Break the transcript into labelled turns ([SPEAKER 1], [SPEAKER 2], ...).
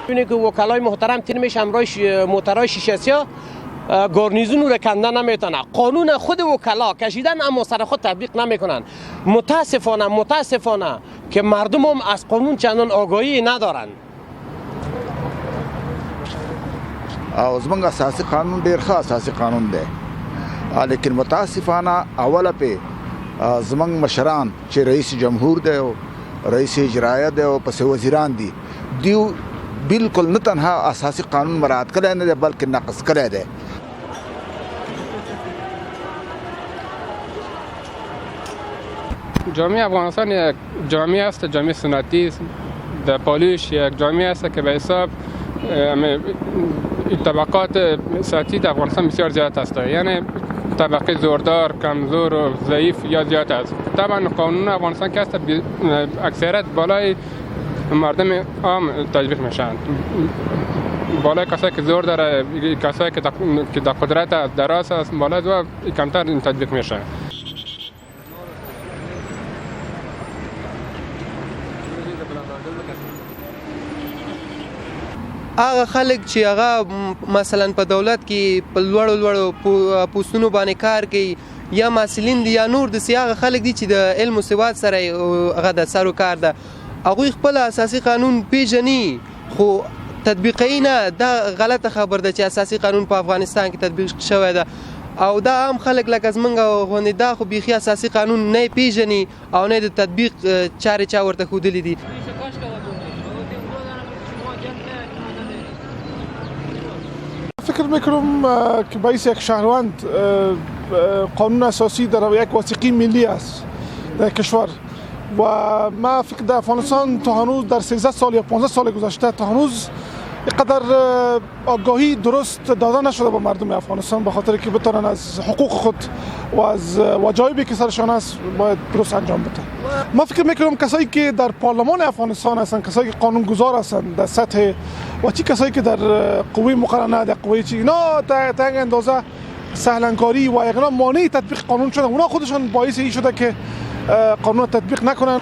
[SPEAKER 1] ببینید که وکلای محترم تیر میشه همراه موترهای شیشه سیاه گارنیزون رو کنده نمیتونه. قانون خود وکلا کشیدن اما سر خود تطبیق نمیکنن. متاسفانه که مردم هم از قانون چندان آگاهی ندارن.
[SPEAKER 2] زمونږ اساسي قانون ډیر ښه اساسي قانون دی، لیکن متاسفانه اوله په زمونږ مشران چې رئیس جمهور دی او رئیس اجرایه دی او پس وزیران دي، دیو بالکل نه تنها اساسي قانون مراعات کړی نه دی بلکې نقض کړی دی.
[SPEAKER 3] جامعه افغانستان یک جامعه است، جامعه سنتی است، در پالوش یک جامعه است که به حساب طبقات سطحی در افغانستان بسیار زیاد است، یعنی طبقه زوردار، کمزور و ضعیف یا زیاد است. طبعا قانون افغانستان که است اکثریت بالای مردم عام تطبیق میشن، بالای کسایی که زور داره، کسایی که در قدرت دراز است بالای دو کمتر تطبیق میشه.
[SPEAKER 4] هغه خلک چې هغه مثلا په دولت کې په لوړو پوستونو باندې کار کوي یا مسلین دي یا نور دي، هغه خلک دي چې د علم او سواد سره هغه د سر و کار ده، هغوی خپل اساسي قانون پیژني خو تطبیقوي نه. دا غلطه خبر ده چې اساسي قانون په افغانستان کې تطبیق شوی ده او دا عام خلک لکه زمونږ غوندې دا خو بیخي اساسي قانون نه پیژني او نه د تطبیق چارې چا ورته ښودلي دي.
[SPEAKER 5] فکر میکنم که باعث یک شهروند قانون اساسی در یک وثیقه ملی است در کشور و ما فکر در افغانستان تا هنوز در 13 سال یا 15 سال گذشته تا هنوز اینقدر آگاهی درست داده نشده به مردم افغانستان به خاطر که بتونن از حقوق خود و از واجبی که سرشان است باید درست انجام بدن. ما فکر میکنم کسایی که در پارلمان افغانستان هستند، کسایی که قانونگذار هستند در سطح و چی کسایی که در قوه مقننه در قوه چی اینا تا اندازه سهلنکاری و اقناع مانع تطبیق قانون شدن، اونا خودشان باعث این شده که قانون تطبیق نکنن.